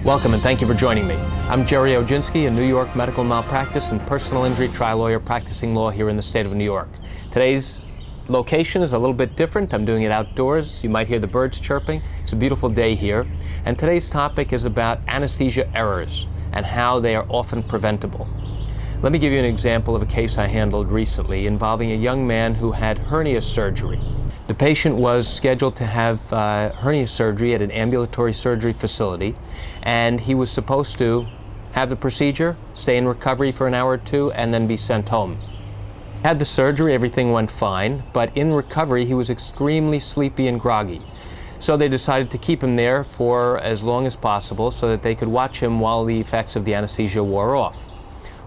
Welcome and thank you for joining me. I'm Gerry Oginski, a New York medical malpractice and personal injury trial lawyer practicing law here in the state of New York. Today's location is a little bit different. I'm doing it outdoors. You might hear the birds chirping. It's a beautiful day here. And today's topic is about anesthesia errors and how they are often preventable. Let me give you an example of a case I handled recently involving a young man who had hernia surgery. The patient was scheduled to have hernia surgery at an ambulatory surgery facility, and he was supposed to have the procedure, stay in recovery for an hour or two, and then be sent home. Had the surgery, everything went fine, but in recovery he was extremely sleepy and groggy. So they decided to keep him there for as long as possible so that they could watch him while the effects of the anesthesia wore off.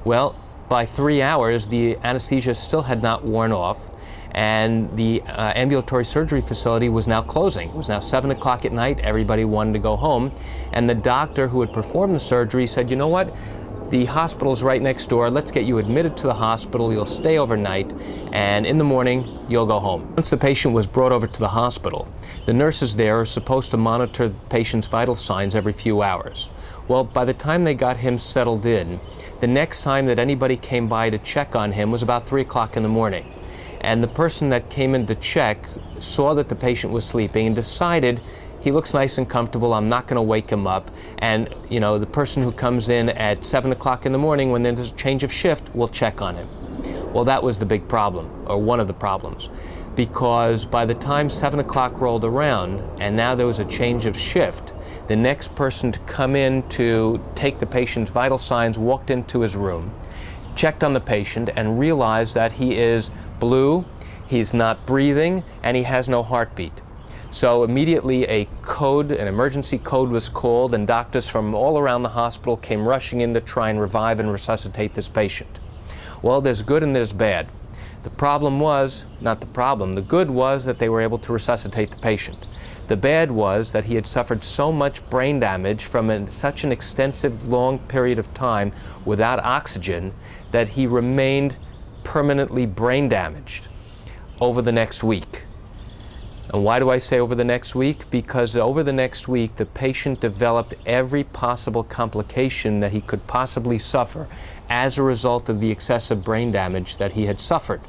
Well, by 3 hours, the anesthesia still had not worn off, and the ambulatory surgery facility was now closing. It was now 7 o'clock at night. Everybody wanted to go home. And the doctor who had performed the surgery said, you know what? The hospital's right next door. Let's get you admitted to the hospital. You'll stay overnight, and in the morning, you'll go home. Once the patient was brought over to the hospital, the nurses there are supposed to monitor the patient's vital signs every few hours. Well, by the time they got him settled in, the next time that anybody came by to check on him was about 3 o'clock in the morning. And the person that came in to check saw that the patient was sleeping and decided, he looks nice and comfortable, I'm not going to wake him up. And, you know, the person who comes in at 7 o'clock in the morning when there's a change of shift will check on him. Well, that was the big problem, or one of the problems, because by the time 7 o'clock rolled around and now there was a change of shift, the next person to come in to take the patient's vital signs walked into his room, checked on the patient, and realized that he is blue, he's not breathing, and he has no heartbeat. So immediately an emergency code was called, and doctors from all around the hospital came rushing in to try and revive and resuscitate this patient. Well, there's good and there's bad. The problem was, not the problem, the good was that they were able to resuscitate the patient. The bad was that he had suffered so much brain damage from such an extensive, long period of time without oxygen that he remained permanently brain damaged over the next week. And why do I say over the next week? Because over the next week, the patient developed every possible complication that he could possibly suffer as a result of the excessive brain damage that he had suffered.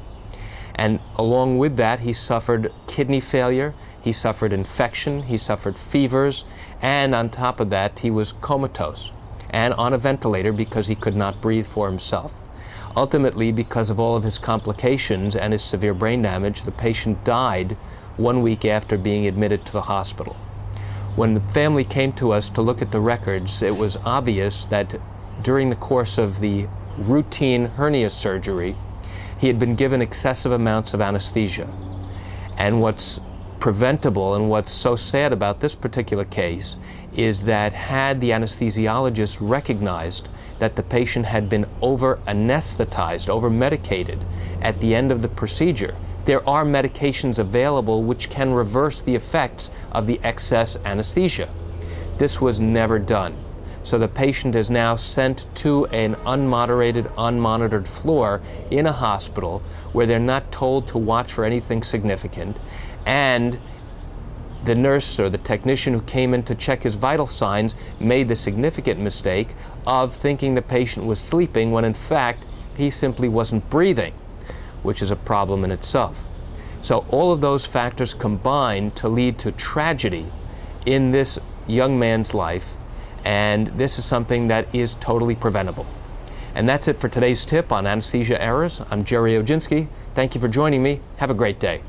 And along with that, he suffered kidney failure, he suffered infection, he suffered fevers, and on top of that, he was comatose and on a ventilator because he could not breathe for himself. Ultimately, because of all of his complications and his severe brain damage, the patient died 1 week after being admitted to the hospital. When the family came to us to look at the records, it was obvious that during the course of the routine hernia surgery, he had been given excessive amounts of anesthesia. And what's preventable and what's so sad about this particular case is that had the anesthesiologist recognized that the patient had been over-anesthetized, over-medicated at the end of the procedure, there are medications available which can reverse the effects of the excess anesthesia. This was never done. So the patient is now sent to an unmoderated, unmonitored floor in a hospital where they're not told to watch for anything significant, and the nurse or the technician who came in to check his vital signs made the significant mistake of thinking the patient was sleeping when in fact he simply wasn't breathing, which is a problem in itself. So all of those factors combined to lead to tragedy in this young man's life, and this is something that is totally preventable. And that's it for today's tip on anesthesia errors. I'm Gerry Oginski. Thank you for joining me. Have a great day.